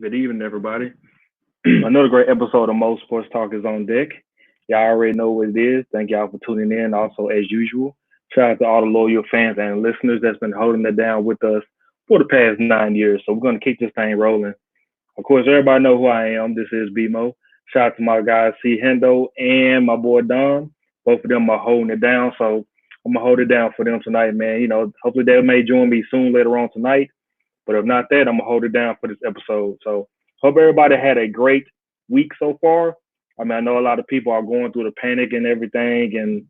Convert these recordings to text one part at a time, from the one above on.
Good evening, everybody. Another great episode of Most Sports Talk is on deck. Y'all already know what it is. Thank y'all for tuning in. Also, as usual, shout out to all the loyal fans and listeners that's been holding it down with us for the past 9 years. So we're gonna keep this thing rolling. Of course, everybody know who I am. This is BMO. Shout out to my guys C Hendo and my boy Don. Both of them are holding it down. So I'm gonna hold it down for them tonight, man. Hopefully they may join me soon later on tonight. But if not that, I'm gonna hold it down for this episode. So hope everybody had a great week so far. I mean, I know a lot of people are going through the panic and everything, and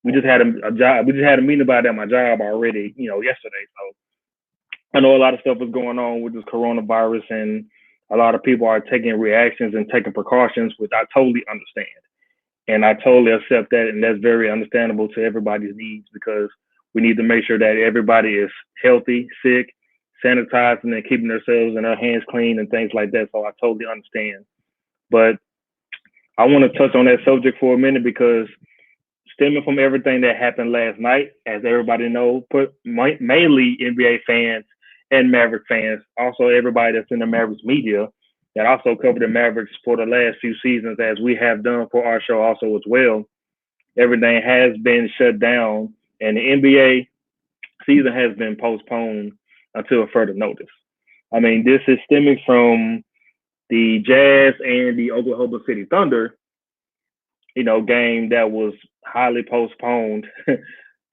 we just had a job. We just had a meeting about it at my job already, yesterday. So I know a lot of stuff is going on with this coronavirus, and a lot of people are taking reactions and taking precautions, which I totally understand, and I totally accept that, and that's very understandable to everybody's needs because we need to make sure that everybody is healthy, sick, sanitizing, and keeping themselves and their hands clean and things like that. So I totally understand. But I want to touch on that subject for a minute because stemming from everything that happened last night, as everybody knows, mainly NBA fans and Maverick fans, also everybody that's in the Mavericks media that also covered the Mavericks for the last few seasons, as we have done for our show also as well. Everything has been shut down, and the NBA season has been postponed until further notice. I mean, this is stemming from the Jazz and the Oklahoma City Thunder, game that was highly postponed, what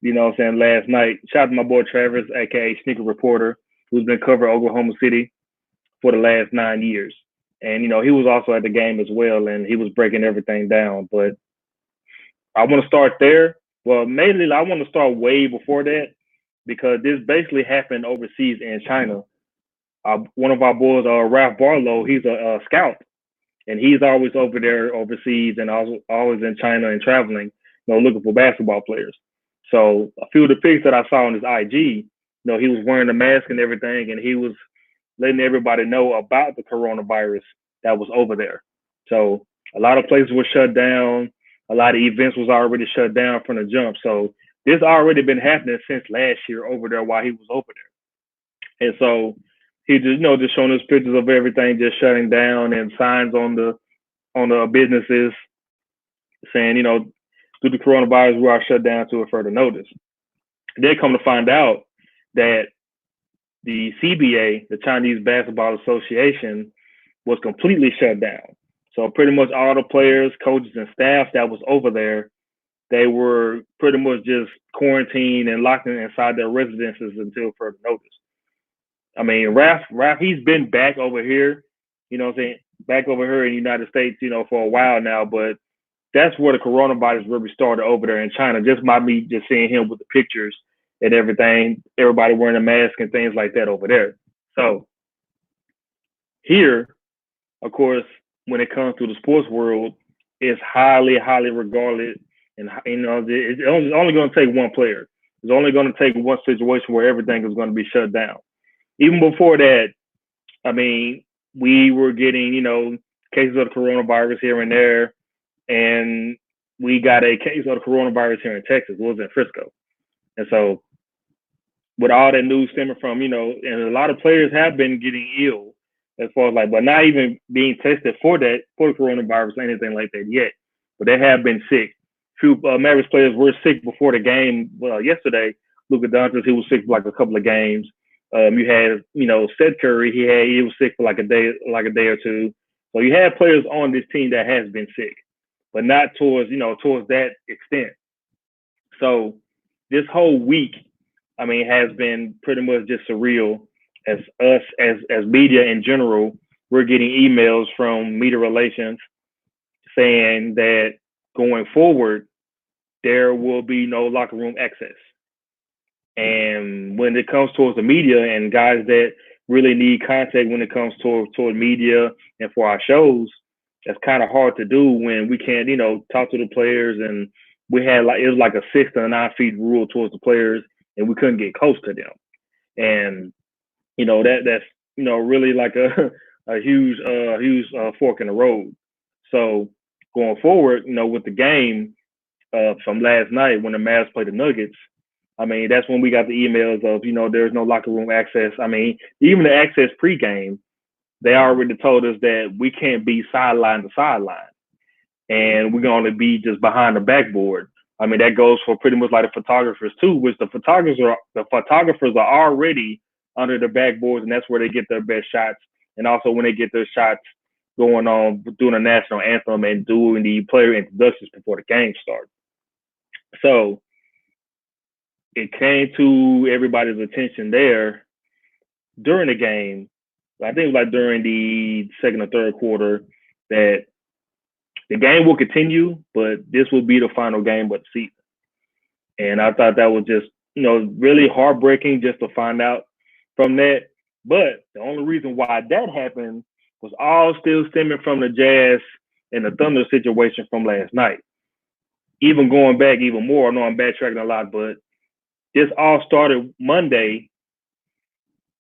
I'm saying, last night. Shout out to my boy Travis, aka Sneaker Reporter, who's been covering Oklahoma City for the last 9 years. And, he was also at the game as well, and he was breaking everything down. But I want to start there. Well, mainly I want to start way before that because this basically happened overseas in China. One of our boys, Ralph Barlow, he's a scout, and he's always over there overseas and also always in China and traveling, looking for basketball players. So a few of the pics that I saw on his IG, he was wearing a mask and everything, and he was letting everybody know about the coronavirus that was over there. So a lot of places were shut down. A lot of events was already shut down from the jump. So this already been happening since last year over there while he was over there. And so he just showing us pictures of everything just shutting down and signs on the businesses saying, due to coronavirus, we are shut down to a further notice. They come to find out that the CBA, the Chinese Basketball Association, was completely shut down. So pretty much all the players, coaches, and staff that was over there, they were pretty much just quarantined and locked inside their residences until further notice. I mean, Raph, he's been back over here, back over here in the United States, for a while now, but that's where the coronavirus really started over there in China, just by me just seeing him with the pictures and everything, everybody wearing a mask and things like that over there. So here, of course, when it comes to the sports world, it's highly, highly regarded. And, it's only going to take one player. It's only going to take one situation where everything is going to be shut down. Even before that, I mean, we were getting, cases of the coronavirus here and there. And we got a case of the coronavirus here in Texas. It was in Frisco. And so with all that news stemming from, and a lot of players have been getting ill as far as but not even being tested for the coronavirus or anything like that yet. But they have been sick. Few Mavericks players were sick before the game. Well, yesterday, Luka Doncic, he was sick for a couple of games. You had, Seth Curry, he was sick for a day or two. So you have players on this team that has been sick, but not towards that extent. So this whole week, I mean, has been pretty much just surreal as us, as media in general. We're getting emails from media relations saying that going forward, there will be no locker room access. And when it comes towards the media and guys that really need contact when it comes toward media and for our shows, that's kind of hard to do when we can't, talk to the players. And we had it was like a 6 to 9 feet rule towards the players, and we couldn't get close to them. And that's really like a huge fork in the road. So going forward, with the game from last night when the Mavs played the Nuggets, I mean, that's when we got the emails of, there's no locker room access. I mean, even the access pregame, they already told us that we can't be sideline to sideline, and we're going to be just behind the backboard. I mean, that goes for pretty much like the photographers too, which the photographers are already under the backboards, and that's where they get their best shots. And also when they get their shots going on doing a national anthem and doing the player introductions before the game starts. So it came to everybody's attention there during the game. I think it was like during the second or third quarter that the game will continue, but this will be the final game of the season. And I thought that was just, really heartbreaking just to find out from that. But the only reason why that happened was all still stemming from the Jazz and the Thunder situation from last night. Even going back even more, I know I'm backtracking a lot, but this all started Monday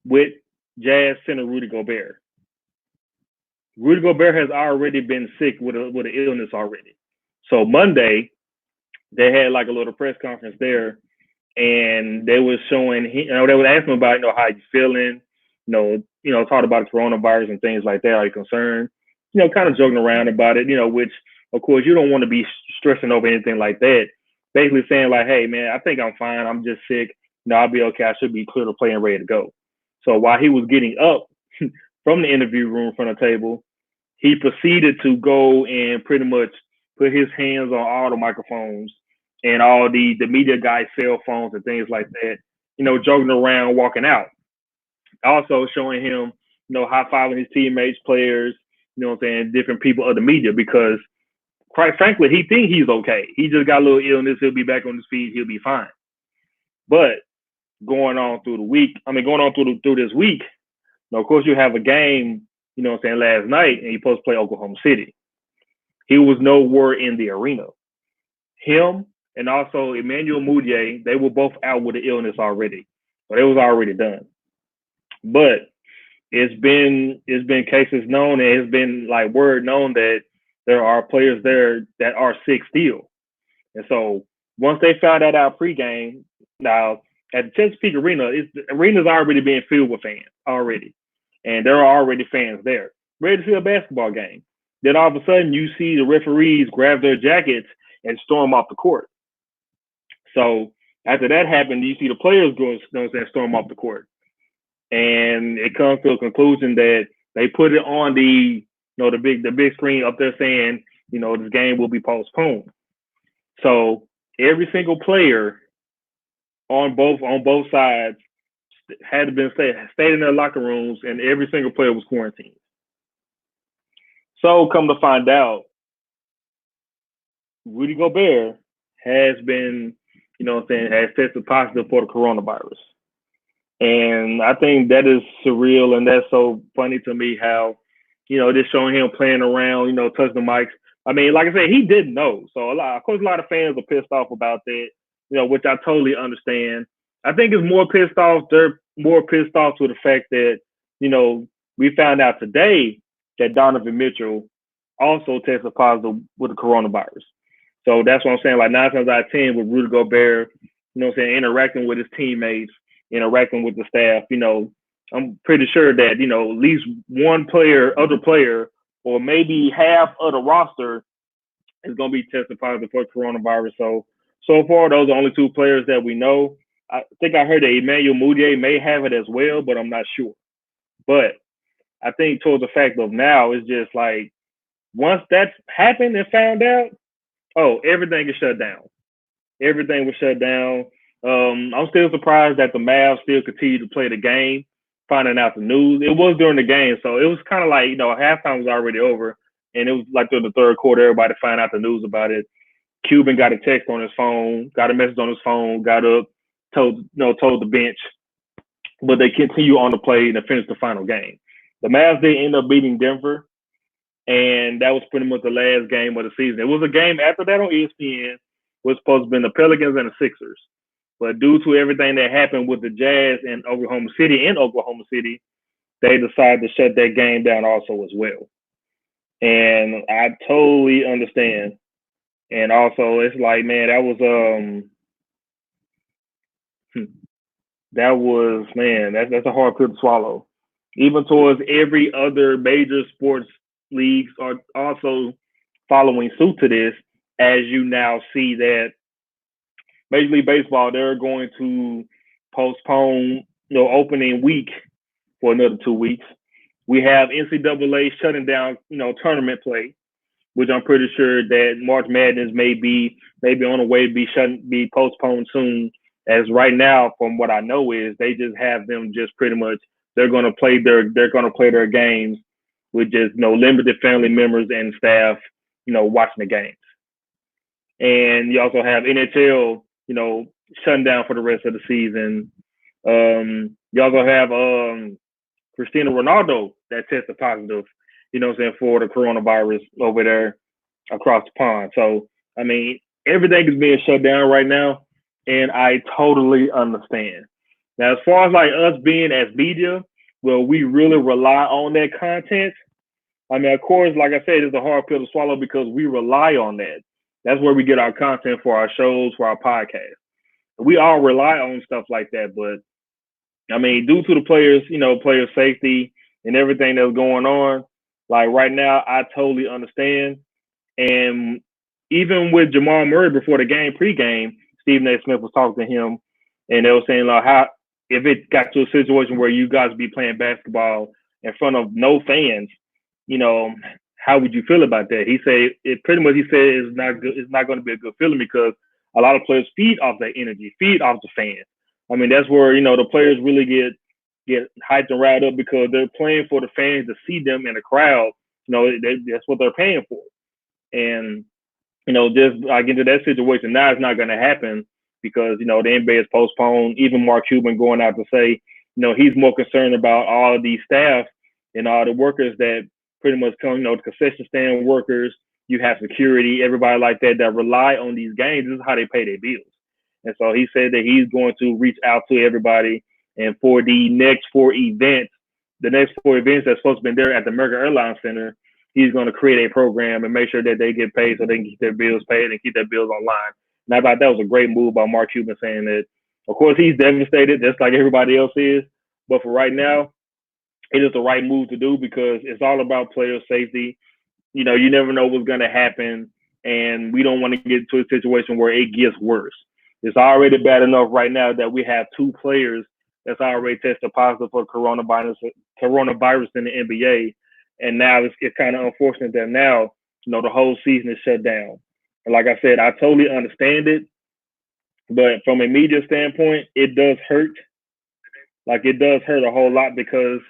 with Jazz center Rudy Gobert. Rudy Gobert has already been sick with an illness already. So Monday, they had like a little press conference there, and they were showing, they were asking about, how you feeling, talk about the coronavirus and things like that. Are you concerned? Kind of joking around about it, which of course you don't want to be stressing over anything like that. Basically saying like, hey man, I think I'm fine. I'm just sick. I'll be okay. I should be clear to play and ready to go. So while he was getting up from the interview room from the table, he proceeded to go and pretty much put his hands on all the microphones and all the media guys' cell phones and things like that, joking around, walking out. Also showing him, high-fiving his teammates, players, different people of the media, because quite frankly, he thinks he's okay. He just got a little illness. He'll be back on his feet. He'll be fine. But going on through this week, of course, you have a game, last night, and you're supposed to play Oklahoma City. He was nowhere in the arena. Him and also Emmanuel Mudiay, they were both out with the illness already. So it was already done. But it's been cases known, and it's been like word known that there are players there that are sick still. And so once they found that out pregame, now at the Chesapeake Arena, the arena's already being filled with fans already. And there are already fans there, ready to see a basketball game. Then all of a sudden you see the referees grab their jackets and storm off the court. So after that happened, you see the players go, storm off the court. And it comes to a conclusion that they put it on the big screen up there saying, this game will be postponed. So every single player on both sides had to been stayed in their locker rooms, and every single player was quarantined. So come to find out, Rudy Gobert has been, has tested positive for the coronavirus. And I think that is surreal, and that's so funny to me how, just showing him playing around, touching the mics. I mean, like I said, he didn't know. So of course, a lot of fans are pissed off about that, which I totally understand. I think it's more pissed off. They're more pissed off to the fact that, we found out today that Donovan Mitchell also tested positive with the coronavirus. So that's what I'm saying. Like 9 times out of 10 with Rudy Gobert, interacting with his teammates, interacting with the staff, I'm pretty sure that, at least one other player, or maybe half of the roster is going to be tested positive for coronavirus. So far, those are only 2 players that we know. I think I heard that Emmanuel Mudiay may have it as well, but I'm not sure. But I think towards the fact of now, it's just like, once that's happened and found out, everything is shut down. Everything was shut down. I'm still surprised that the Mavs still continue to play the game, finding out the news. It was during the game, so it was kind of like, halftime was already over, and it was like through the third quarter, everybody found out the news about it. Cuban got a text on his phone, got a message on his phone, got up, told the bench, but they continue on the play and finish the final game. The Mavs did end up beating Denver, and that was pretty much the last game of the season. It was a game after that on ESPN. It was supposed to be the Pelicans and the Sixers. But due to everything that happened with the Jazz and Oklahoma City, they decided to shut that game down also as well. And I totally understand. And also, it's like, man, that's a hard pill to swallow. even towards every other major sports leagues are also following suit to this, as you now see that Major League Baseball, they're going to postpone, opening week for another 2 weeks. We have NCAA shutting down, tournament play, which I'm pretty sure that March Madness may be on the way to be postponed soon. As right now, from what I know, is they just have them just pretty much they're gonna play their games with just limited family members and staff, watching the games. And you also have NHL, shutting down for the rest of the season. You also have Cristiano Ronaldo that tested positive, for the coronavirus over there across the pond. So, I mean, everything is being shut down right now, and I totally understand. Now, as far as like us being as media, well, we really rely on that content. I mean, of course, like I said, it's a hard pill to swallow because we rely on that. That's where we get our content for our shows, for our podcast. We all rely on stuff like that, but I mean, due to the players, player safety and everything that's going on, like right now, I totally understand. And even with Jamal Murray before the game, pregame, Stephen A. Smith was talking to him, and they were saying like how if it got to a situation where you guys be playing basketball in front of no fans, you know, how would you feel about that? He said it pretty much. He said it's not good. It's not going to be a good feeling because a lot of players feed off that energy, feed off the fans. I mean, that's where the players really get hyped and riled up because they're playing for the fans to see them in the crowd. That's what they're paying for. And just like into that situation now, it's not going to happen because the NBA has postponed. Even Mark Cuban going out to say, he's more concerned about all of these staff and all the workers that pretty much come, the concession stand workers. You have security, everybody like that rely on these games. This is how they pay their bills. And so he said that he's going to reach out to everybody. And for the next four events that's supposed to be there at the American Airlines Center, he's going to create a program and make sure that they get paid so they can keep their bills paid and keep their bills online. And I thought that was a great move by Mark Cuban saying that, of course, he's devastated, just like everybody else is. But for right now, it is the right move to do because it's all about player safety. You never know what's going to happen, and we don't want to get to a situation where it gets worse. It's already bad enough right now that we have two players that's already tested positive for coronavirus in the NBA, and now it's kind of unfortunate that now the whole season is shut down. And like I said, I totally understand it, but from a media standpoint, it does hurt. Like it does hurt a whole lot because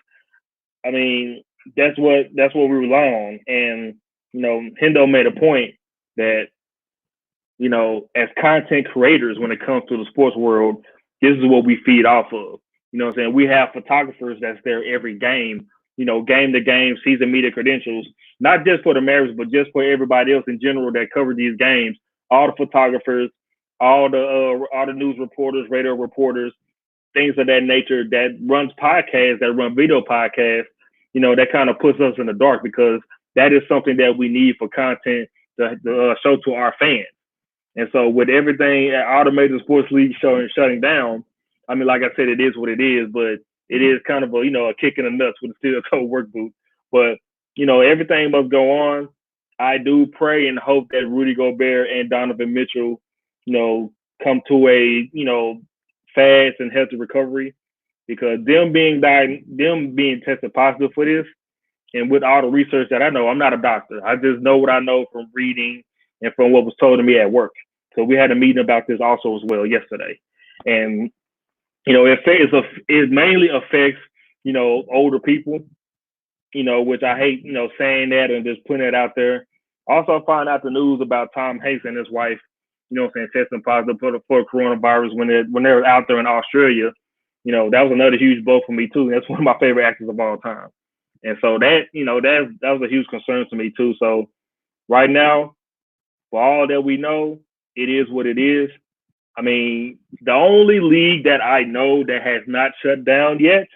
I mean that's what we rely on. And Hendo made a point that as content creators, when it comes to the sports world, this is what we feed off of. You know what I'm saying? We have photographers that's there every game, game to game, season media credentials, not just for the Mavericks, but just for everybody else in general that cover these games. All the photographers, all the news reporters, radio reporters, things of that nature that runs podcasts, that run video podcasts, that kind of puts us in the dark because that is something that we need for content to show to our fans. And so with everything, all the major sports leagues shutting down, I mean, like I said, it is what it is, but it is kind of a kick in the nuts with a steel toe work boot. But, everything must go on. I do pray and hope that Rudy Gobert and Donovan Mitchell, come to a, fast and healthy recovery because them being tested positive for this, and with all the research that I know, I'm not a doctor. I just know what I know from reading and from what was told to me at work. So we had a meeting about this also as well yesterday. And, it mainly affects, older people, which I hate, saying that and just putting it out there. Also find out the news about Tom Hanks and his wife, testing positive for coronavirus when they were out there in Australia. That was another huge blow for me too. That's one of my favorite actors of all time. And so that was a huge concern to me too. So right now, for all that we know, it is what it is. I mean, the only league that I know that has not shut down yet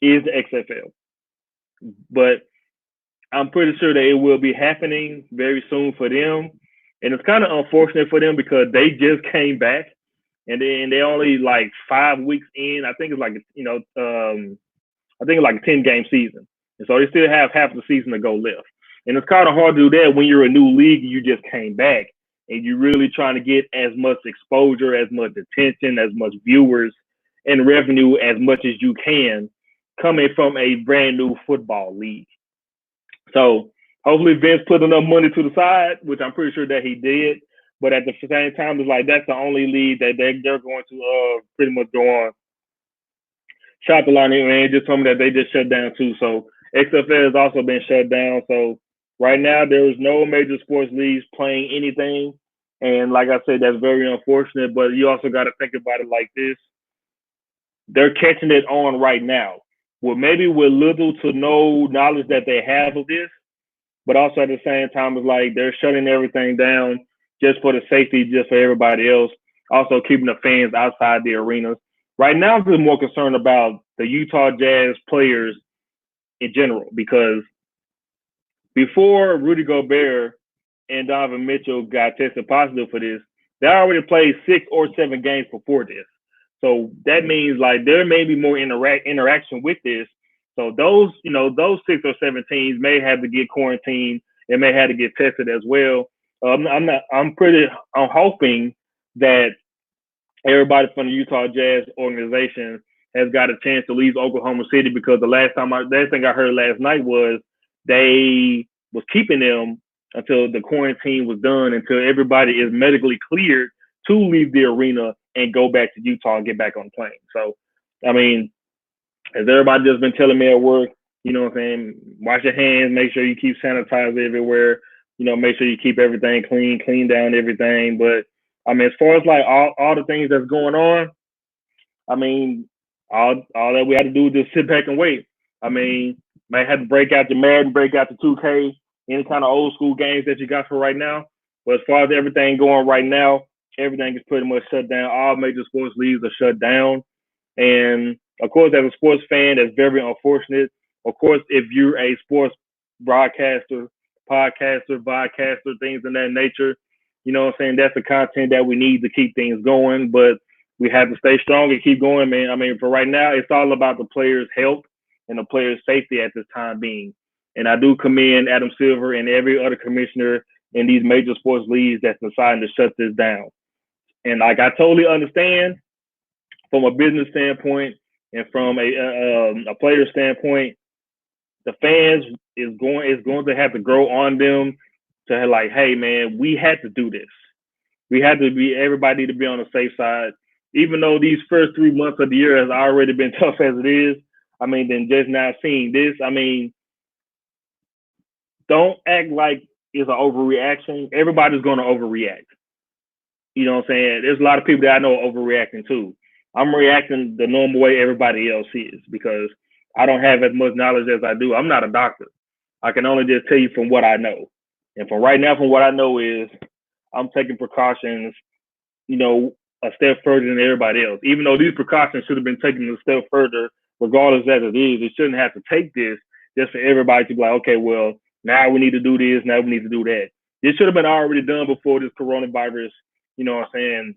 is the XFL. But I'm pretty sure that it will be happening very soon for them. And it's kind of unfortunate for them because they just came back and then they only like 5 weeks in. I think it's like, I think like a 10-game season. And so they still have half the season to go left. And it's kind of hard to do that when you're a new league and you just came back and you're really trying to get as much exposure, as much attention, as much viewers and revenue as much as you can coming from a brand new football league. So hopefully Vince put enough money to the side, which I'm pretty sure that he did. But at the same time, it's like that's the only league that they're going to pretty much go on. Shot the line, and just told me that they just shut down too. So XFL has also been shut down. So right now there is no major sports leagues playing anything. And like I said, that's very unfortunate. But you also got to think about it like this: they're catching it on right now. Well, maybe with little to no knowledge that they have of this, but also at the same time, it's like they're shutting everything down just for the safety, just for everybody else. Also keeping the fans outside the arenas. Right now, I'm just more concerned about the Utah Jazz players in general because before Rudy Gobert and Donovan Mitchell got tested positive for this, they already played 6 or 7 games before this. So that means like there may be more interaction with this. So those, those 6 or 7 teams may have to get quarantined and may have to get tested as well. I'm hoping that everybody from the Utah Jazz organization has got a chance to leave Oklahoma City because the last thing I heard last night was they was keeping them until the quarantine was done, until everybody is medically cleared to leave the arena and go back to Utah and get back on the plane. So, I mean, as everybody just been telling me at work, you know what I'm saying, wash your hands, make sure you keep sanitizer everywhere, make sure you keep everything clean down everything. But I mean, as far as like all the things that's going on, I mean, all that we had to do was just sit back and wait. I mean, might have to break out the Madden, break out the 2K, any kind of old school games that you got for right now. But as far as everything going right now, everything is pretty much shut down. All major sports leagues are shut down. And of course, as a sports fan, that's very unfortunate. Of course, if you're a sports broadcaster, podcaster, vodcaster, things of that nature, you know what I'm saying? That's the content that we need to keep things going. But we have to stay strong and keep going, man. I mean, for right now, it's all about the players' health and the players' safety at this time being. And I do commend Adam Silver and every other commissioner in these major sports leagues that's deciding to shut this down. And like I totally understand from a business standpoint and from a player standpoint, the fans is going to have to grow on them to like, hey man, we had to do this. We had to be everybody to be on the safe side. Even though these first 3 months of the year has already been tough as it is, I mean, then just not seeing this, I mean, don't act like it's an overreaction. Everybody's going to overreact. You know what I'm saying? There's a lot of people that I know overreacting too. I'm reacting the normal way everybody else is because I don't have as much knowledge as I do. I'm not a doctor. I can only just tell you from what I know. And from right now, from what I know is I'm taking precautions, a step further than everybody else. Even though these precautions should have been taken a step further, regardless as it is, it shouldn't have to take this just for everybody to be like, okay, well, now we need to do this, now we need to do that. This should have been already done before this coronavirus, you know what I'm saying,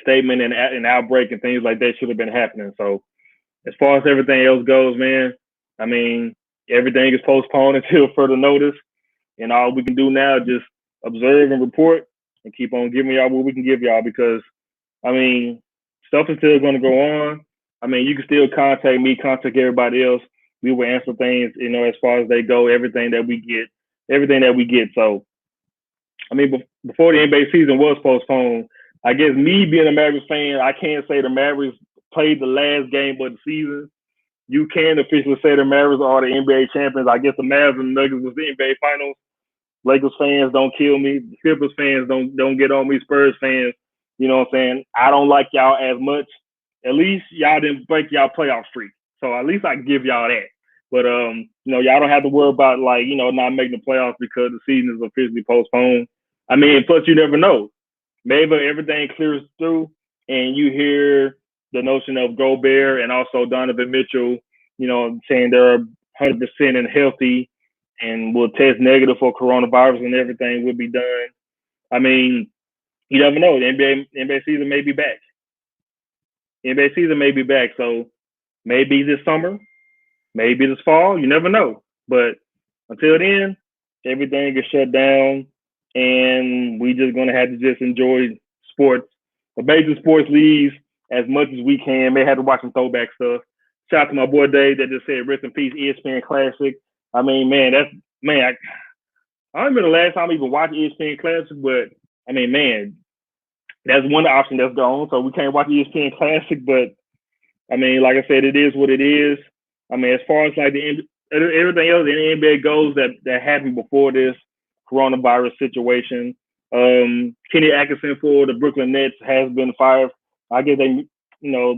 statement and outbreak and things like that should have been happening. So as far as everything else goes, man, I mean, everything is postponed until further notice. And all we can do now is just observe and report and keep on giving y'all what we can give y'all because, I mean, stuff is still going to go on. I mean, you can still contact me, contact everybody else. We will answer things, as far as they go, everything that we get. So, I mean, before the NBA season was postponed, I guess me being a Mavericks fan, I can't say the Mavericks played the last game of the season. You can officially say the Mavericks are the NBA champions. I guess the Mavs and the Nuggets was the NBA finals. Lakers fans don't kill me. Clippers fans don't get on me. Spurs fans, you know what I'm saying? I don't like y'all as much. At least y'all didn't break y'all playoff streak. So at least I can give y'all that. But y'all don't have to worry about not making the playoffs because the season is officially postponed. I mean, plus you never know. Maybe everything clears through and you hear the notion of Gobert and also Donovan Mitchell, saying they're 100% and healthy and will test negative for coronavirus and everything will be done. I mean, you never know. The NBA season may be back. NBA season may be back. So maybe this summer, Maybe this fall, you never know. But until then, everything is shut down, and we just gonna have to just enjoy sports, the major sports leagues as much as we can. May have to watch some throwback stuff. Shout out to my boy Dave that just said rest in peace ESPN Classic. I mean, man, that's man. I don't remember the last time I even watched ESPN Classic, but I mean, man, that's one option that's gone. So we can't watch ESPN Classic, but I mean, like I said, it is what it is. I mean, as far as like everything else in the NBA goes that happened before this coronavirus situation, Kenny Atkinson for the Brooklyn Nets has been fired. I guess they, you know,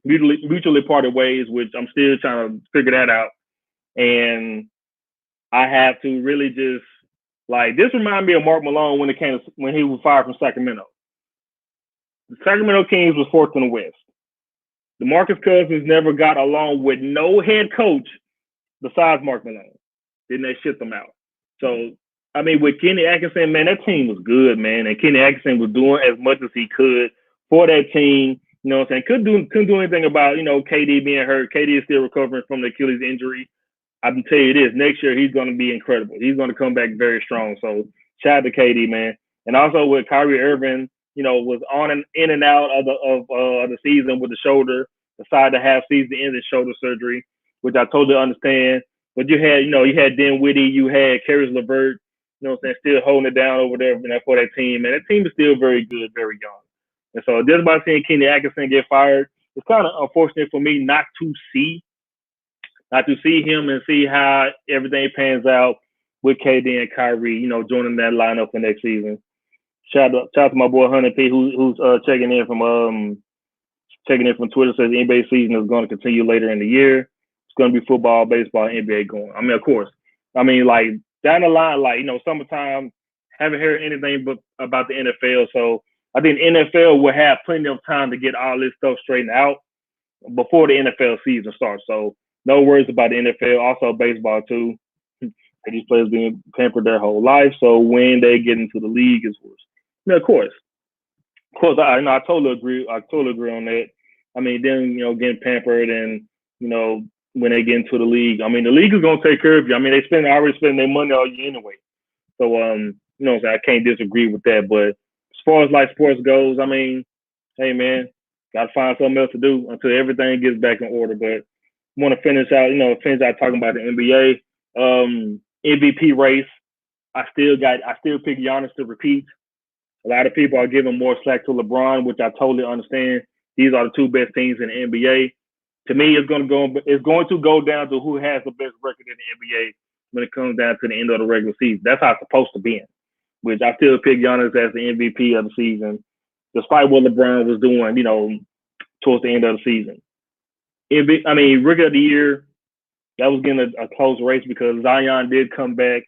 mutually parted ways, which I'm still trying to figure that out. And I have to really just like this remind me of Mark Malone when he was fired from Sacramento. The Sacramento Kings was fourth in the West. The Marcus Cousins never got along with no head coach besides Mark Malone. Then they shipped them out. So, I mean, with Kenny Atkinson, man, that team was good, man. And Kenny Atkinson was doing as much as he could for that team. You know what I'm saying? Couldn't do anything about, KD being hurt. KD is still recovering from the Achilles injury. I can tell you this, next year he's going to be incredible. He's going to come back very strong. So, shout out to KD, man. And also with Kyrie Irving, was on and in and out of the season with the shoulder, decided to have season-ending shoulder surgery, which I totally understand. But you had Dinwiddie, you had Caris LeVert, still holding it down over there for that team. And that team is still very good, very young. And so just by seeing Kenny Atkinson get fired, it's kind of unfortunate for me not to see him and see how everything pans out with KD and Kyrie, joining that lineup for next season. Shout out to my boy Hunter P, who's checking in from Twitter. Says the NBA season is going to continue later in the year. It's going to be football, baseball, NBA going. I mean, of course. I mean, like down the line, summertime. Haven't heard anything but about the NFL. So I think the NFL will have plenty of time to get all this stuff straightened out before the NFL season starts. So no worries about the NFL. Also baseball too. These players being pampered their whole life. So when they get into the league, it's worse. Of course, I totally agree. I totally agree on that. I mean, then getting pampered, and when they get into the league, I mean, the league is gonna take care of you. I mean, they already spending their money all year anyway. So I can't disagree with that. But as far as like sports goes, I mean, hey man, gotta find something else to do until everything gets back in order. But I want to finish out talking about the NBA MVP race. I still pick Giannis to repeat. A lot of people are giving more slack to LeBron, which I totally understand. These are the two best teams in the NBA. To me, it's going to go down to who has the best record in the NBA when it comes down to the end of the regular season. That's how it's supposed to be. Which I still pick Giannis as the MVP of the season, despite what LeBron was doing, towards the end of the season. Rookie of the year, that was getting a close race because Zion did come back.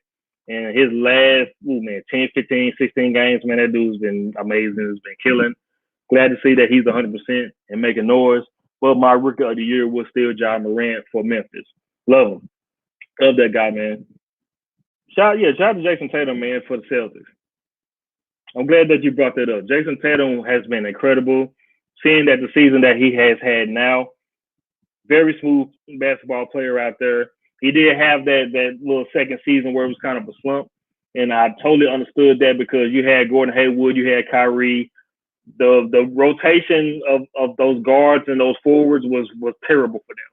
And his last, 10, 15, 16 games, man, that dude's been amazing. He's been killing. Glad to see that he's 100% and making noise. But my rookie of the year was still Ja Morant for Memphis. Love him. Love that guy, man. Shout out to Jason Tatum, man, for the Celtics. I'm glad that you brought that up. Jason Tatum has been incredible. Seeing that the season that he has had now, very smooth basketball player out there. He did have that little second season where it was kind of a slump, and I totally understood that because you had Gordon Hayward, you had Kyrie. The rotation of those guards and those forwards was terrible for them.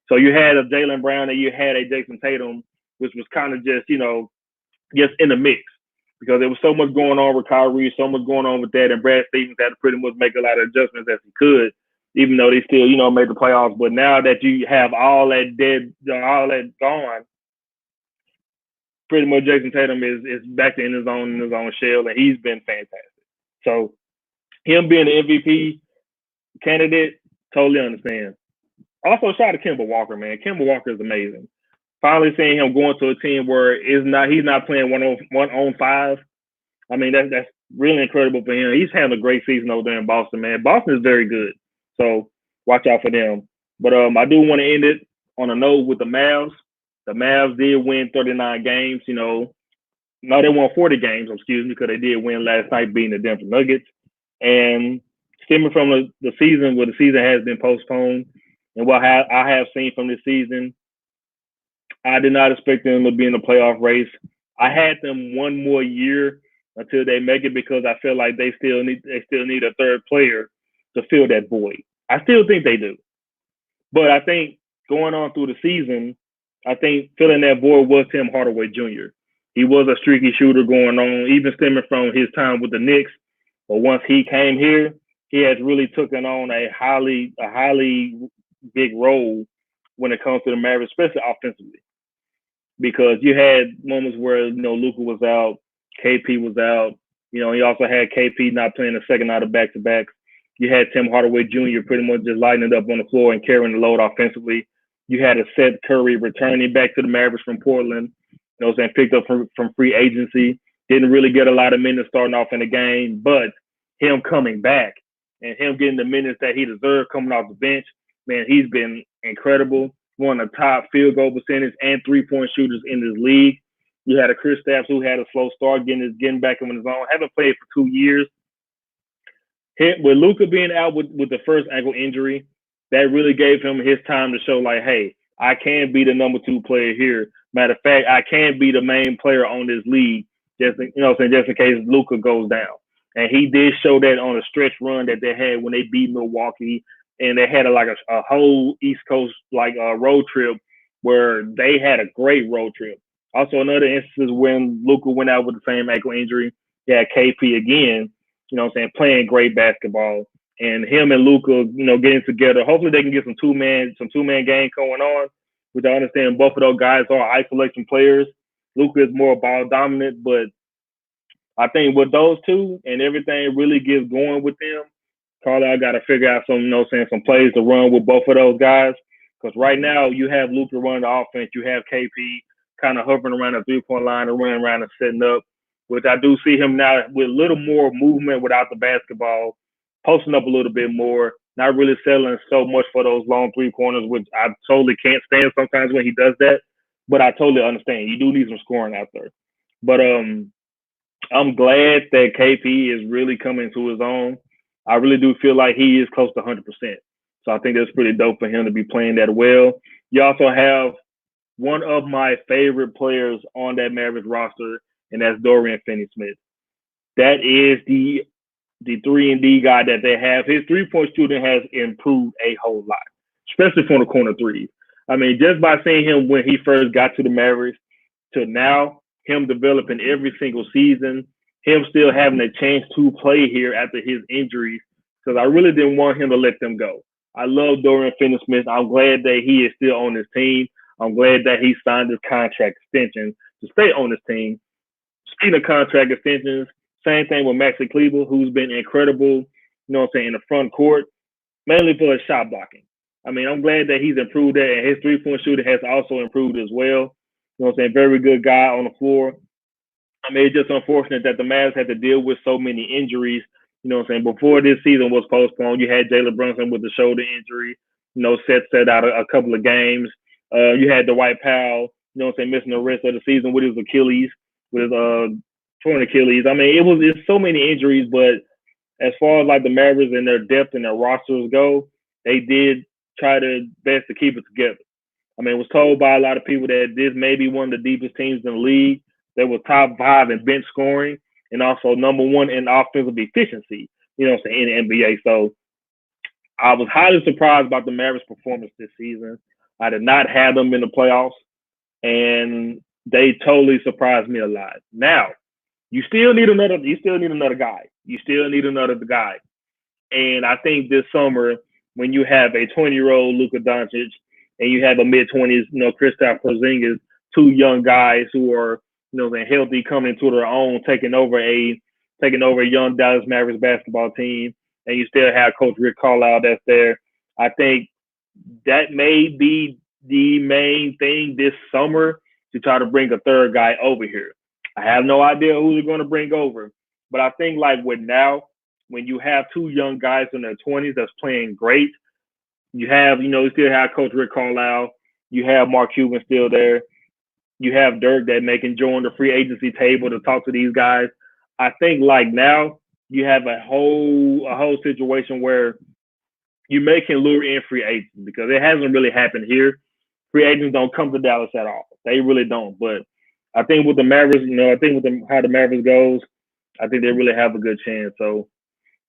So you had a Jaylen Brown and you had a Jason Tatum, which was kind of just in the mix because there was so much going on with Kyrie, so much going on with that, and Brad Stevens had to pretty much make a lot of adjustments as he could. Even though they still, made the playoffs. But now that you have all that gone, pretty much Jason Tatum is back in his own shell, and he's been fantastic. So him being the MVP candidate, totally understand. Also, shout out to Kemba Walker, man. Kemba Walker is amazing. Finally seeing him going to a team where he's not playing one on five. I mean, that's really incredible for him. He's having a great season over there in Boston, man. Boston is very good. So watch out for them. But I do want to end it on a note with the Mavs. The Mavs did win 39 games. No, they won 40 games, because they did win last night beating the Denver Nuggets. And stemming from the season where the season has been postponed, And what I have seen from this season, I did not expect them to be in the playoff race. I had them one more year until they make it because I feel like they still need a third player to fill that void. I still think they do. But I think going on through the season, I think filling that void was Tim Hardaway Jr. He was a streaky shooter going on, even stemming from his time with the Knicks. But once he came here, he has really taken on a highly big role when it comes to the Mavericks, especially offensively, because you had moments where Luka was out, KP was out. You also had KP not playing the second out of back to backs. You had Tim Hardaway Jr. pretty much just lighting it up on the floor and carrying the load offensively. You had a Seth Curry returning back to the Mavericks from Portland. Saying picked up from free agency. Didn't really get a lot of minutes starting off in the game, but him coming back and him getting the minutes that he deserved coming off the bench, man, he's been incredible. One of the top field goal percentage and 3-point shooters in this league. You had a Chris Stapps who had a slow start, getting back in his zone. Haven't played for 2 years. With Luka being out with the first ankle injury, that really gave him his time to show, like, hey, I can be the number 2 player here. Matter of fact, I can be the main player on this league, just in case Luka goes down. And he did show that on a stretch run that they had when they beat Milwaukee, and they had a whole East Coast road trip where they had a great road trip. Also, another instance when Luka went out with the same ankle injury, he had KP again. Playing great basketball, and him and Luka, getting together. Hopefully, they can get some two man game going on. Which I understand both of those guys are isolation players. Luka is more ball dominant, but I think with those two and everything really gets going with them, Carlisle got to figure out some plays to run with both of those guys. Because right now you have Luka running the offense, you have KP kind of hovering around the 3-point line and running around and setting up, which I do see him now with a little more movement without the basketball, posting up a little bit more, not really settling so much for those long 3-pointers, which I totally can't stand sometimes when he does that. But I totally understand. You do need some scoring out there. But I'm glad that KP is really coming to his own. I really do feel like he is close to 100%. So I think that's pretty dope for him to be playing that well. You also have one of my favorite players on that Mavericks roster, and that's Dorian Finney-Smith. That is the 3-and-D guy that they have. His 3-point shooting has improved a whole lot, especially from the corner threes. I mean, just by seeing him when he first got to the Mavericks to now, him developing every single season, him still having a chance to play here after his injuries, because I really didn't want him to let them go. I love Dorian Finney-Smith. I'm glad that he is still on this team. I'm glad that he signed his contract extension to stay on this team. Speaking of contract extensions, same thing with Maxi Kleber, who's been incredible, in the front court, mainly for his shot blocking. I mean, I'm glad that he's improved that, and his 3-point shooting has also improved as well. Very good guy on the floor. I mean, it's just unfortunate that the Mavs had to deal with so many injuries. Before this season was postponed, you had Jalen Brunson with the shoulder injury. Set out a couple of games. You had Dwight Powell, missing the rest of the season with his Achilles, with his torn Achilles. I mean, it's so many injuries, but as far as like the Mavericks and their depth and their rosters go, they did try their best to keep it together. I mean, it was told by a lot of people that this may be one of the deepest teams in the league. They were top 5 in bench scoring and also number 1 in offensive efficiency, in the NBA. So I was highly surprised about the Mavericks' performance this season. I did not have them in the playoffs, and they totally surprised me a lot. Now, you still need another guy. You still need another guy. And I think this summer, when you have a 20-year-old Luka Doncic and you have a mid-20s, Kristaps Porzingis, 2 young guys who are, they're healthy, coming into their own, taking over a young Dallas Mavericks basketball team, and you still have Coach Rick Carlisle that's there. I think that may be the main thing this summer to try to bring a third guy over here. I have no idea who they're going to bring over, but I think like with now, when you have 2 young guys in their 20s that's playing great, you still have Coach Rick Carlisle, you have Mark Cuban still there, you have Dirk that can join the free agency table to talk to these guys. I think like now you have a whole situation where you can lure in free agents because it hasn't really happened here. Free agents don't come to Dallas at all. They really don't. But I think with the Mavericks, I think with how the Mavericks goes, I think they really have a good chance. So,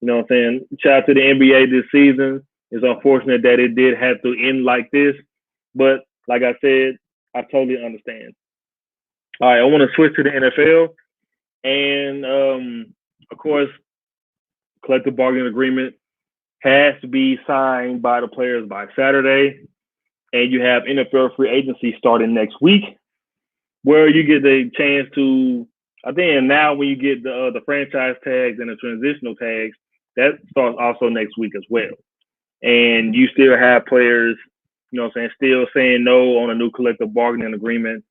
what I'm saying? Shout out to the NBA this season. It's unfortunate that it did have to end like this. But like I said, I totally understand. All right, I want to switch to the NFL. And of course, collective bargaining agreement has to be signed by the players by Saturday. And you have NFL free agency starting next week, where you get the chance to, I think now when you get the franchise tags and the transitional tags, that starts also next week as well. And you still have players, still saying no on a new collective bargaining agreement.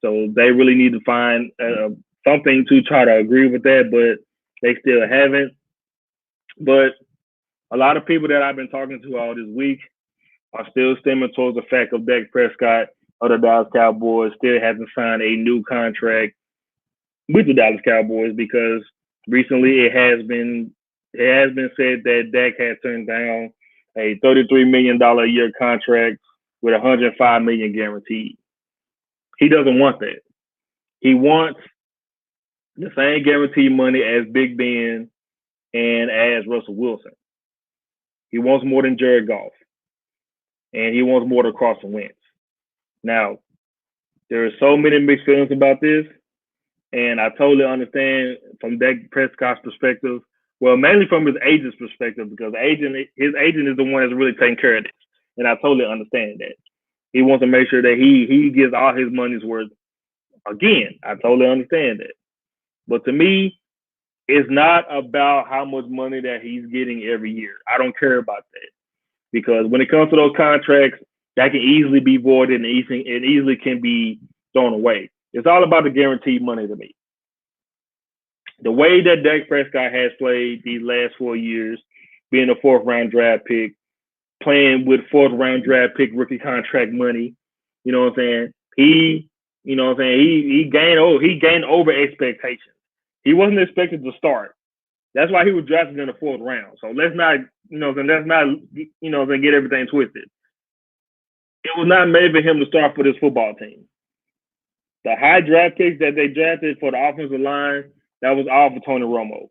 So they really need to find something to try to agree with that, but they still haven't. But a lot of people that I've been talking to all this week are still stemming towards the fact of Dak Prescott of the Dallas Cowboys still hasn't signed a new contract with the Dallas Cowboys because recently it has been said that Dak has turned down a $33 million a year contract with $105 million guaranteed. He doesn't want that. He wants the same guaranteed money as Big Ben and as Russell Wilson. He wants more than Jared Goff. And he wants more than Carson Wentz. Now, there are so many mixed feelings about this, and I totally understand from Dak Prescott's perspective. Well, mainly from his agent's perspective, because his agent is the one that's really taking care of this, and I totally understand that. He wants to make sure that he gets all his money's worth. Again, I totally understand that. But to me, it's not about how much money that he's getting every year. I don't care about that. Because when it comes to those contracts, that can easily be voided and easily can be thrown away. It's all about the guaranteed money to me. The way that Dak Prescott has played these last 4 years, being a fourth-round draft pick, playing with fourth-round draft pick rookie contract money, you know what I'm saying? He gained over expectations. He wasn't expected to start. That's why he was drafted in the fourth round. So let's not get everything twisted. It was not made for him to start for this football team. The high draft picks that they drafted for the offensive line, that was all for Tony Romo.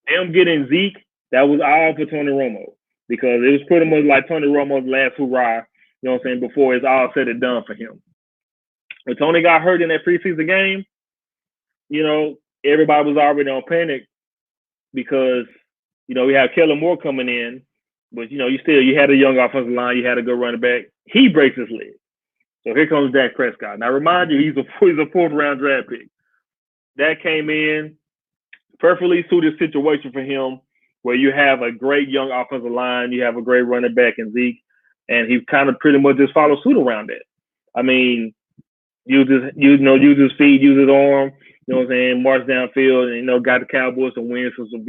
Them getting Zeke, that was all for Tony Romo. Because it was pretty much like Tony Romo's last hurrah, before it's all said and done for him. When Tony got hurt in that preseason game, everybody was already on panic because, we have Kellen Moore coming in, but, you had a young offensive line, you had a good running back. He breaks his leg. So here comes Dak Prescott. Now, remind you, he's a fourth-round draft pick. That came in, perfectly suited situation for him, where you have a great young offensive line, you have a great running back in Zeke, and he kind of pretty much just followed suit around that. I mean, use his feet, use his arm, march downfield, and, got the Cowboys some wins, some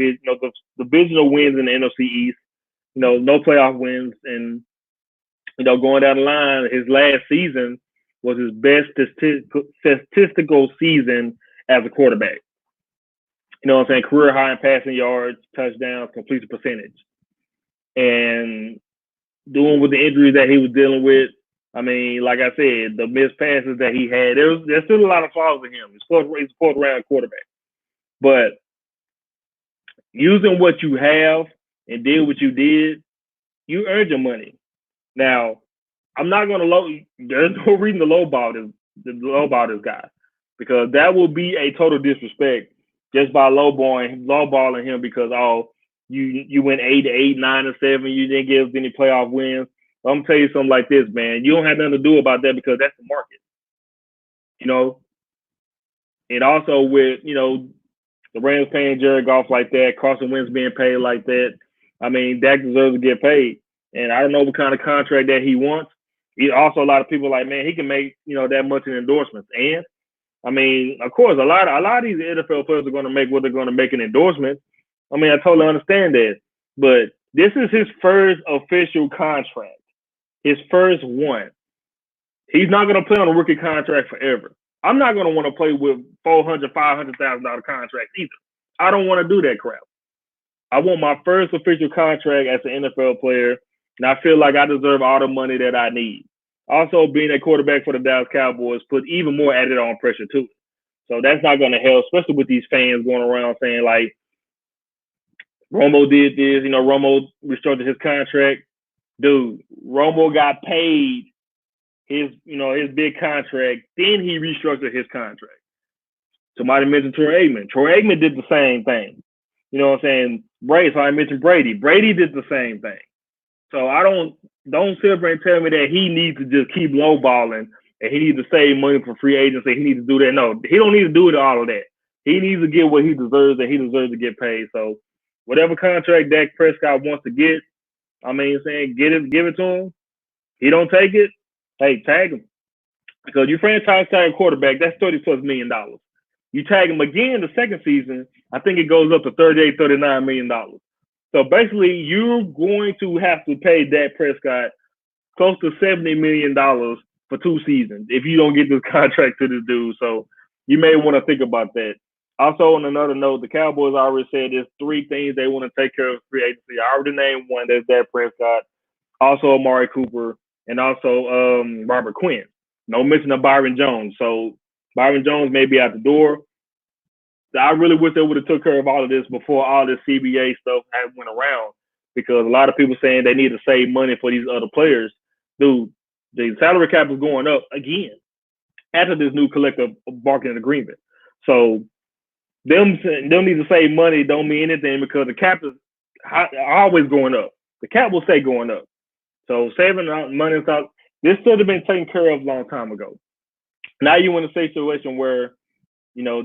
divisional wins in the NFC East, no playoff wins, and, going down the line, his last season was his best statistical season as a quarterback. Career high in passing yards, touchdowns, completion percentage. And doing with the injuries that he was dealing with, I mean, like I said, the missed passes that he had, there's still a lot of flaws in him. He's a fourth round quarterback. But using what you have and did what you did, you earned your money. Now, I'm not going to there's no reason to lowball this guy, because that will be a total disrespect just by lowballing him because, you went 8-8, 9-7, you didn't give us any playoff wins. I'm going to tell you something like this, man. You don't have nothing to do about that because that's the market. And also with, the Rams paying Jared Goff like that, Carson Wentz being paid like that, I mean, Dak deserves to get paid. And I don't know what kind of contract that he wants. Also, a lot of people are like, man, he can make, that much in endorsements. And, I mean, of course, a lot of these NFL players are going to make what they're going to make in endorsements. I mean, I totally understand that. But this is his first official contract. His first one. He's not going to play on a rookie contract forever. I'm not going to want to play with $400,000, $500,000 contracts either. I don't want to do that crap. I want my first official contract as an NFL player. and I feel like I deserve all the money that I need. Also, being a quarterback for the Dallas Cowboys put even more added on pressure too. So that's not going to help, especially with these fans going around saying like Romo did this. Romo restructured his contract. Dude, Romo got paid his big contract. Then he restructured his contract. Somebody mentioned Troy Aikman. Troy Aikman did the same thing. You know what I'm saying? Brady. So I mentioned Brady. Brady did the same thing. So I don't sit up and tell me that he needs to just keep lowballing and he needs to save money for free agency. He needs to do that. No, he don't need to do all of that. He needs to get what he deserves, and he deserves to get paid. So whatever contract Dak Prescott wants to get, give it to him. He don't take it. Hey, tag him, because you franchise tag a quarterback. That's $30+ million. You tag him again the second season, I think it goes up to $38, $39 million. So basically, you're going to have to pay Dak Prescott close to $70 million for 2 seasons if you don't get this contract to this dude. So you may want to think about that. Also, on another note, the Cowboys already said there's 3 things they want to take care of free agency. I already named one. That's Dak Prescott, also Amari Cooper, and also Robert Quinn. No mention of Byron Jones. So Byron Jones may be out the door. I really wish they would have took care of all of this before all this CBA stuff had went around, because a lot of people saying they need to save money for these other players. Dude, the salary cap is going up again after this new collective bargaining agreement. So them need to save money don't mean anything, because the cap is always going up. The cap will stay going up. So saving money and stuff, this should have been taken care of a long time ago. Now you're in a situation where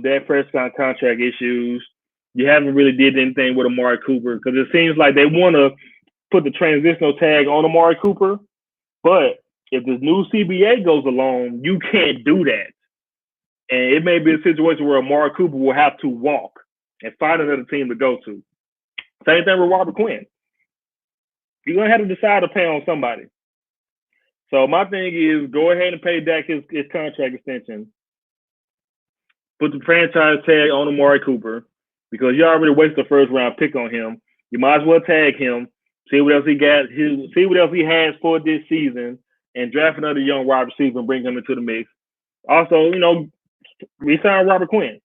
Dak Prescott contract issues. You haven't really did anything with Amari Cooper, because it seems like they want to put the transitional tag on Amari Cooper. But if this new CBA goes along, you can't do that. And it may be a situation where Amari Cooper will have to walk and find another team to go to. Same thing with Robert Quinn. You're going to have to decide to pay on somebody. So my thing is, go ahead and pay Dak his contract extension. Put the franchise tag on Amari Cooper, because you already wasted the first round pick on him. You might as well tag him, see what else he got, see what else he has for this season, and draft another young wide receiver and bring him into the mix. Also, resign Robert Quinn.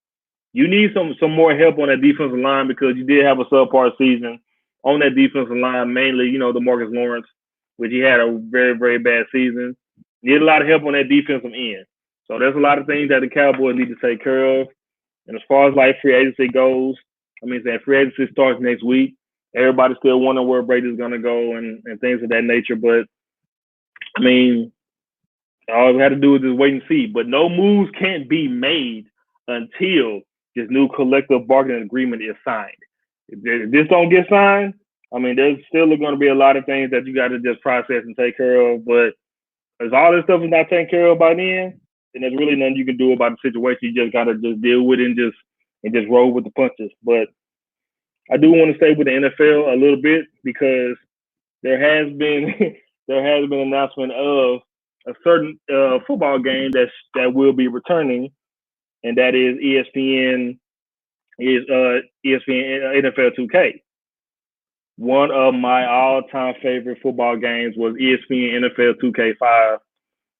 You need some more help on that defensive line, because you did have a subpar season on that defensive line, mainly, DeMarcus Lawrence, which he had a very, very bad season. You need a lot of help on that defensive end. So there's a lot of things that the Cowboys need to take care of. And as far as free agency goes, free agency starts next week. Everybody's still wondering where Brady's going to go and things of that nature. But, all we have to do is just wait and see. But no moves can't be made until this new collective bargaining agreement is signed. If this don't get signed, there's still going to be a lot of things that you got to just process and take care of. But as all this stuff is not taken care of by then there's really nothing you can do about the situation. You just gotta just deal with it and just roll with the punches. But I do want to stay with the NFL a little bit, because there has been an announcement of a certain football game that will be returning, and that is ESPN NFL 2K. One of my all-time favorite football games was ESPN NFL 2K5.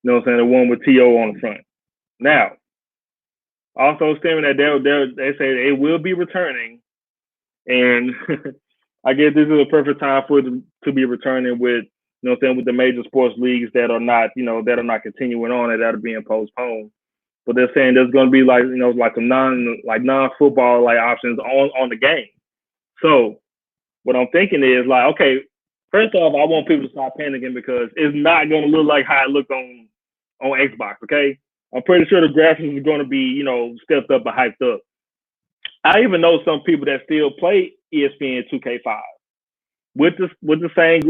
You know what I'm saying? The one with T.O. on the front. Now, also stating that they say it will be returning, and I guess this is a perfect time for it to be returning with, with the major sports leagues that are not continuing on and that are being postponed. But they're saying there's going to be some non-football options on the game. So what I'm thinking is okay, first off, I want people to stop panicking, because it's not going to look like how it looked on Xbox, okay? I'm pretty sure the graphics are going to be, stepped up and hyped up. I even know some people that still play ESPN 2K5 with the same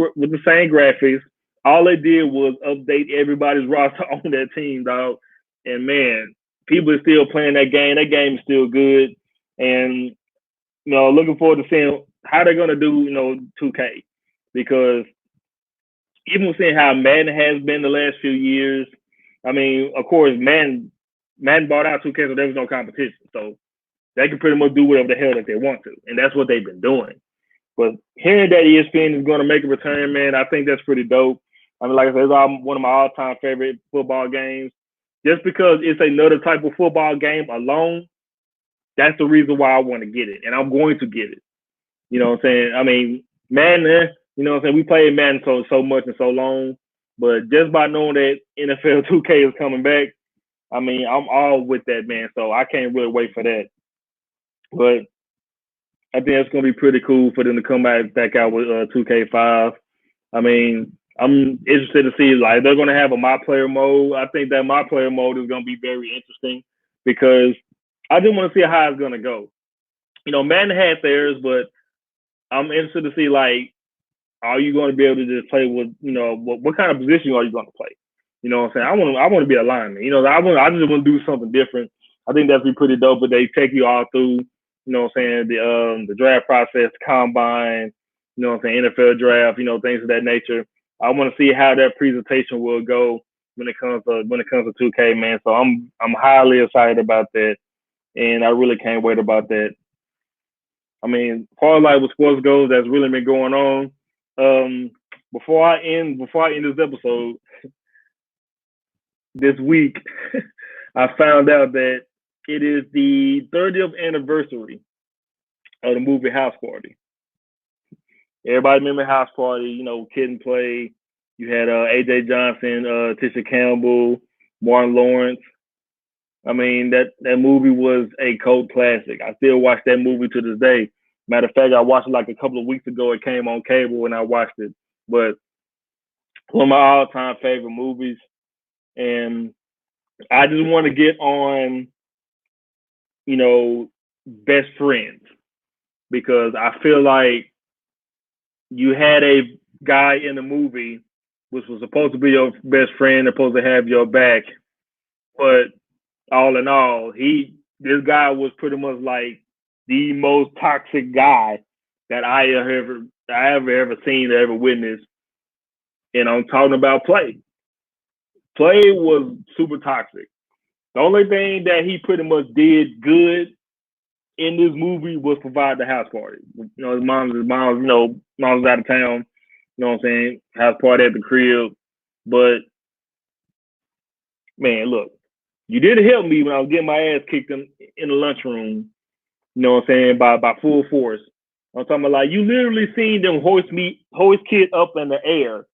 graphics. All they did was update everybody's roster on that team, dog. And man, people are still playing that game. That game is still good, and looking forward to seeing how they're gonna do, 2K, because even seeing how Madden has been the last few years. Of course, Madden bought out 2K, so there was no competition. So they can pretty much do whatever the hell that they want to. And that's what they've been doing. But hearing that ESPN is going to make a return, man, I think that's pretty dope. I mean, like I said, it's one of my all-time favorite football games. Just because it's another type of football game alone, that's the reason why I want to get it, and I'm going to get it. You know what I'm saying? I mean, Madden, you know what I'm saying? We played Madden so much and so long, but just by knowing that NFL 2K is coming back, I mean, I'm all with that, man. So I can't really wait for that. But I think it's gonna be pretty cool for them to come back out with 2K5. I mean, I'm interested to see like they're gonna have a my player mode. I think that my player mode is gonna be very interesting because I just want to see how it's gonna go. You know, Madden had theirs, but I'm interested to see like, are you going to be able to just play with, you know, what kind of position are you going to play? You know what I'm saying? I want to be a lineman. You know, I just want to do something different. I think that'd be pretty dope. But they take you all through, you know what I'm saying, the draft process, combine, you know what I'm saying, NFL draft, you know, things of that nature. I want to see how that presentation will go when it comes to 2K, man. So I'm highly excited about that, and I really can't wait about that. I mean, far as like with sports goes, that's really been going on. Before I end this episode this week, I found out that it is the 30th anniversary of the movie House Party. Everybody remember House Party? You know, Kid and Play. You had AJ Johnson, Tisha Campbell, Martin Lawrence. I mean, that movie was a cult classic. I still watch that movie to this day. Matter of fact, I watched it like a couple of weeks ago. It came on cable and I watched it. But one of my all-time favorite movies. And I just want to get on, you know, best friends because I feel like you had a guy in the movie which was supposed to be your best friend, supposed to have your back, but all in all, this guy was pretty much like the most toxic guy that I ever seen or ever witnessed. And I'm talking about Play. Play was super toxic. The only thing that he pretty much did good in this movie was provide the house party. You know, his mom's, you know, mom's out of town. You know what I'm saying? House party at the crib. But man, look, you did help me when I was getting my ass kicked in the lunchroom. You know what I'm saying? By full force. I'm talking about like you literally seen them hoist kid up in the air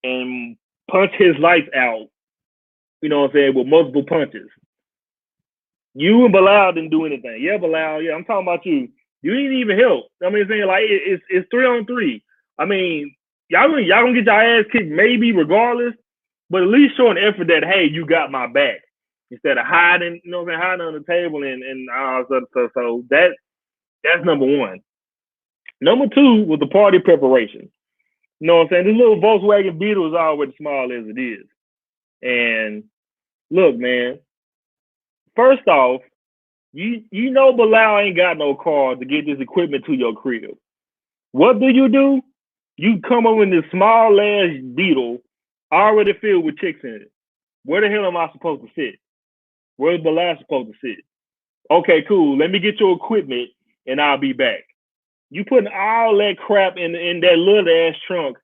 and punch his lights out. You know what I'm saying? With multiple punches. You and Bilal didn't do anything. Yeah, Bilal. Yeah, I'm talking about you. You didn't even help. I mean, saying like it's 3-on-3. I mean, y'all gonna get your ass kicked maybe regardless, but at least show an effort that hey, you got my back instead of hiding. You know what I'm saying? Hiding on the table and all that stuff. So that's number one. Number two was the party preparation. You know what I'm saying? This little Volkswagen Beetle is already small as it is. And look, man. First off, you know Bilal ain't got no car to get this equipment to your crib. What do? You come up in this small ass Beetle already filled with chicks in it. Where the hell am I supposed to sit? Where's Bilal supposed to sit? Okay, cool. Let me get your equipment and I'll be back. You putting all that crap in that little ass trunk,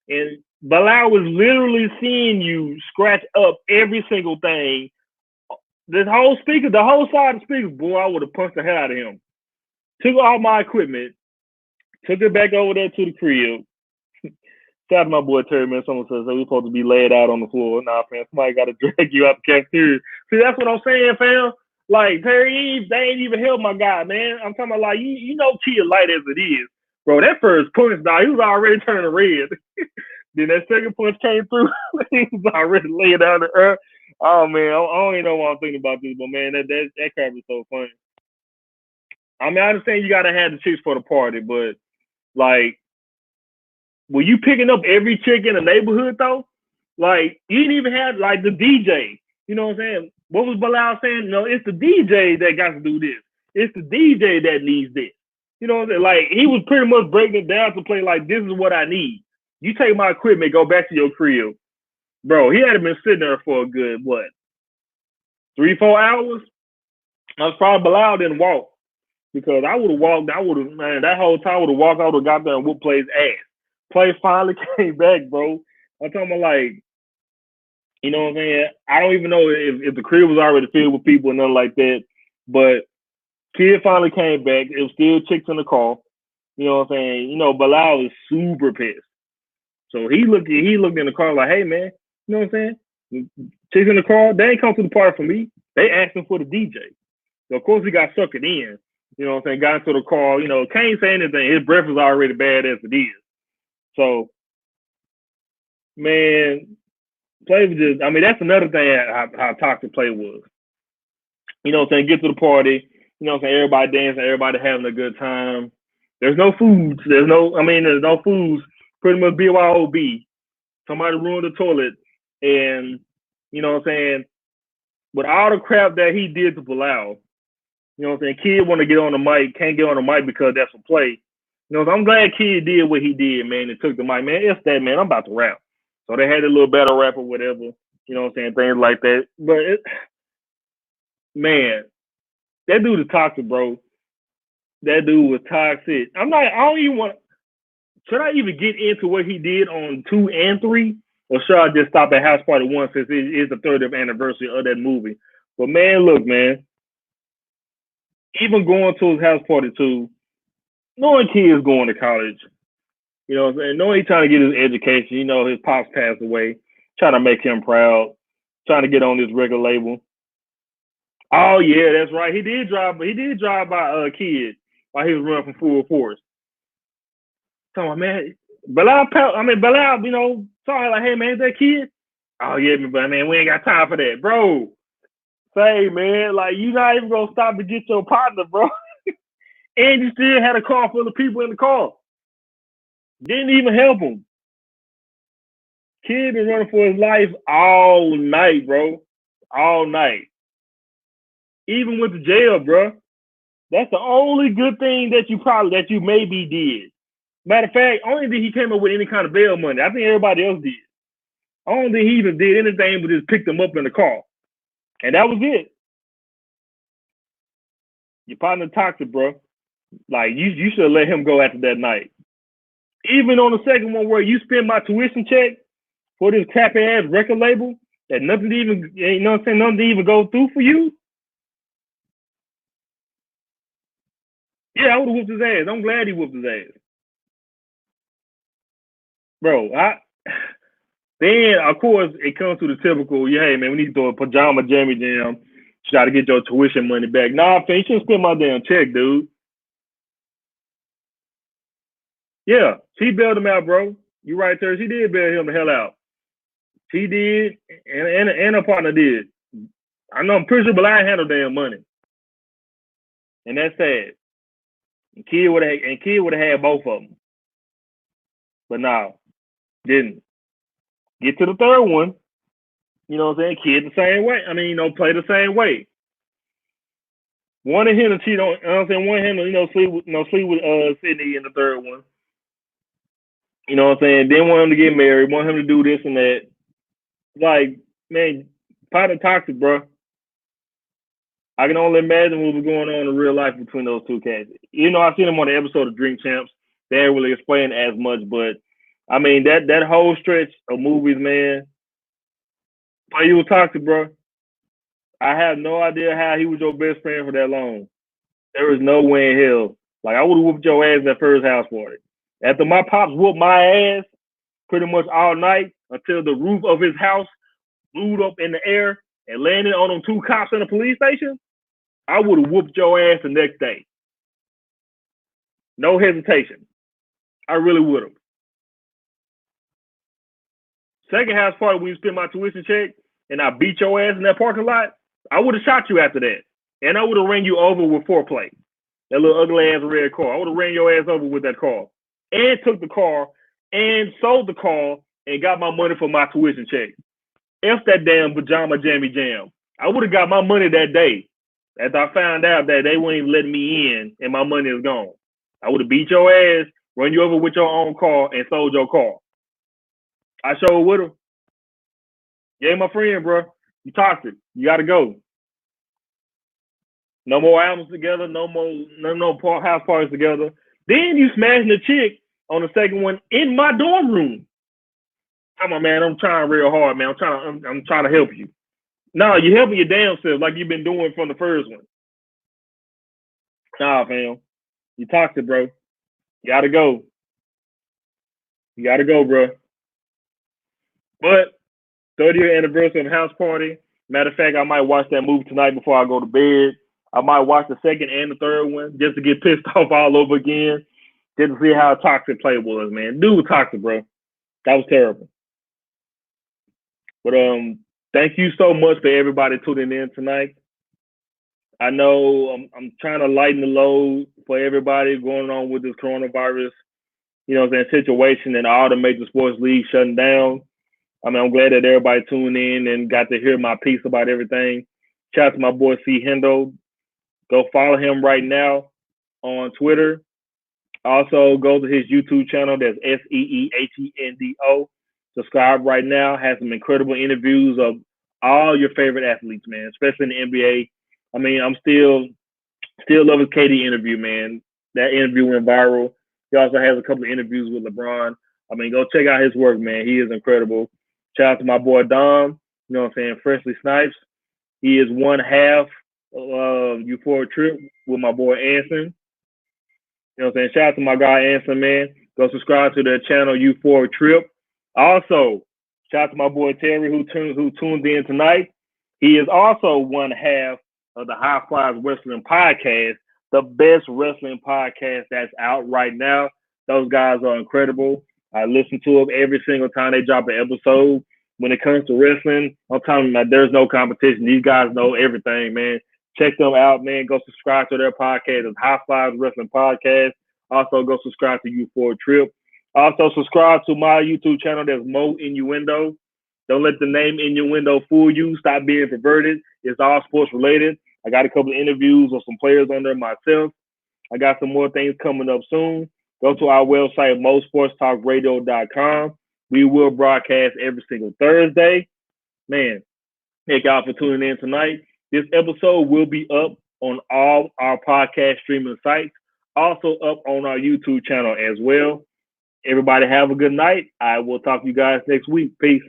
and Bilal was literally seeing you scratch up every single thing. The whole side of the speakers, boy, I would have punched the hell out of him. Took all my equipment, took it back over there to the crib. Shout out to my boy Terry, man. Someone says we're supposed to be laid out on the floor. Nah, fam, somebody got to drag you out the cafeteria. See, that's what I'm saying, fam. Like, Terry, they ain't even help my guy, man. I'm talking about, like, you know, kid light as it is. Bro, that first punch, dog, he was already turning red. Then that second punch came through. He was already laying down the earth. Oh, man, I don't even know what I'm thinking about this, but, man, that crap is so funny. I mean, I understand you got to have the chicks for the party, but, like, were you picking up every chick in the neighborhood, though? Like, you didn't even have, like, the DJ. You know what I'm saying? What was Bilal saying? No, it's the DJ that got to do this. It's the DJ that needs this. You know what I'm saying? Like, he was pretty much breaking it down to play like, this is what I need. You take my equipment, go back to your crib. Bro, he had been sitting there for a good, 3-4 hours? I was probably Bilal didn't walk. because I would have walked. I would have, man, that whole time I would have walked. I would have got there and whooped Play's ass. Play finally came back, bro. I'm talking about like, you know what I'm saying? I don't even know if the crib was already filled with people and nothing like that. But kid finally came back. It was still chicks in the car. You know what I'm saying? You know, Bilal was super pissed. So he looked in the car like, hey man, you know what I'm saying? Chicks in the car, they ain't come to the party for me. They asking for the DJ. So of course he got suckered in. You know what I'm saying? Got into the car, you know, can't say anything. His breath was already bad as it is. So, man, Play was just, I mean, that's another thing how toxic Play was. You know what I'm saying? Get to the party, you know what I'm saying? Everybody dancing, everybody having a good time. There's no foods. There's no foods. Pretty much BYOB. Somebody ruined the toilet. And, you know what I'm saying? With all the crap that he did to Bilal, you know what I'm saying? Kid want to get on the mic, can't get on the mic because that's a play. You know, so I'm glad Kid did what he did, man, and took the mic. Man, it's that, man. I'm about to rap. So they had a little battle rap or whatever, you know what I'm saying? Things like that. But, man, that dude is toxic, bro. That dude was toxic. I don't even want, should I even get into what he did on 2 and 3? Or should I just stop at House Party 1 since it is the 30th anniversary of that movie? But, man, look, man. Even going to his House Party 2, knowing Kid's going to college, you know what I'm saying? Knowing he's trying to get his education, you know, his pops passed away, trying to make him proud, trying to get on this record label. Oh yeah, that's right. He did drive by Kid while he was running from full force. So man, Bilal, you know, sorry, like, hey man, is that Kid? Oh yeah, but man, we ain't got time for that, bro. Say man, like you not even gonna stop to get your partner, bro. And you still had a car full of people in the car. Didn't even help him. Kid been running for his life all night, bro. All night. Even with the jail, bro. That's the only good thing that you maybe did. Matter of fact, only did he came up with any kind of bail money. I think everybody else did. I don't think he even did anything but just picked them up in the car. And that was it. Your partner toxic, bro. Like you should have let him go after that night. Even on the second one where you spend my tuition check for this crappy ass record label that nothing to even, you know what I'm saying, nothing to even go through for you. Yeah, I would have whooped his ass. I'm glad he whooped his ass. Bro, then of course it comes to the typical, yeah, hey man, we need to do a pajama jammy jam. Try to get your tuition money back. Nah, you shouldn't spend my damn check, dude. Yeah, she bailed him out, bro. You right there. She did bail him the hell out. She did, and her partner did. I know I'm pretty sure, but I ain't had no damn money. And that's sad. And Kid would have had both of them. But no, didn't. Get to the third one. You know what I'm saying? Kid the same way. I mean, you know, play the same way. One of him to cheat on, you know what I'm saying? One of him to, sleep with Sydney in the third one. You know what I'm saying? Didn't want him to get married, want him to do this and that. Like, man, partner toxic, bro. I can only imagine what was going on in real life between those two cats. You know, I seen them on the episode of Drink Champs. They didn't really explain as much, but I mean that whole stretch of movies, man. Play you was toxic, bro. I have no idea how he was your best friend for that long. There is no way in hell. Like I would have whooped your ass that first house party. After my pops whooped my ass pretty much all night until the roof of his house blew up in the air and landed on them 2 cops in the police station, I would have whooped your ass the next day. No hesitation. I really would have. Second house party when you spent my tuition check and I beat your ass in that parking lot, I would have shot you after that. And I would have ran you over with foreplay. That little ugly ass red car. I would have ran your ass over with that car. And took the car and sold the car and got my money for my tuition check. F that damn pajama jammy jam. I would have got my money that day. After I found out that they wouldn't even let me in and my money is gone. I would have beat your ass, run you over with your own car, and sold your car. I sure would have. Yeah, my friend, bro. You toxic. You gotta go. No more albums together. No more house parties together. Then you smashing the chick on the second one in my dorm room. Come on, man. I'm trying real hard, man. I'm trying to help you. No, you helping your damn self like you've been doing from the first one. Nah, fam. You toxic, bro. You gotta go. You gotta go, bro. But 30th anniversary of the house party. Matter of fact, I might watch that movie tonight before I go to bed. I might watch the second and the third one just to get pissed off all over again. Just to see how toxic play was, man. Dude was toxic, bro. That was terrible. But thank you so much for everybody tuning in tonight. I know I'm trying to lighten the load for everybody going on with this coronavirus, situation and all the major sports leagues shutting down. I mean, I'm glad that everybody tuned in and got to hear my piece about everything. Shout out to my boy C. Hendo. Go follow him right now on Twitter. Also, go to his YouTube channel. That's SEEHENDO. Subscribe right now. Has some incredible interviews of all your favorite athletes, man, especially in the NBA. I mean, I'm still love his KD interview, man. That interview went viral. He also has a couple of interviews with LeBron. I mean, go check out his work, man. He is incredible. Shout out to my boy Dom. You know what I'm saying? Freshly Snipes. He is one half of Euphoric Trip with my boy Anson. You know what I'm saying? Shout out to my guy Anson, man. Go subscribe to their channel, Euphoric Trip. Also, shout out to my boy Terry who tuned in tonight. He is also one half of the High Flyers Wrestling Podcast, the best wrestling podcast that's out right now. Those guys are incredible. I listen to them every single time they drop an episode. When it comes to wrestling, I'm telling you, there's no competition. These guys know everything, man. Check them out, man. Go subscribe to their podcast. It's High Flyers Wrestling Podcast. Also, go subscribe to Euphoric Trip. Also, subscribe to my YouTube channel. There's Mo Innuendo. Don't let the name Innuendo fool you. Stop being perverted. It's all sports related. I got a couple of interviews with some players on there myself. I got some more things coming up soon. Go to our website, mosportstalkradio.com. We will broadcast every single Thursday. Man, thank y'all for tuning in tonight. This episode will be up on all our podcast streaming sites, also up on our YouTube channel as well. Everybody have a good night. I will talk to you guys next week. Peace.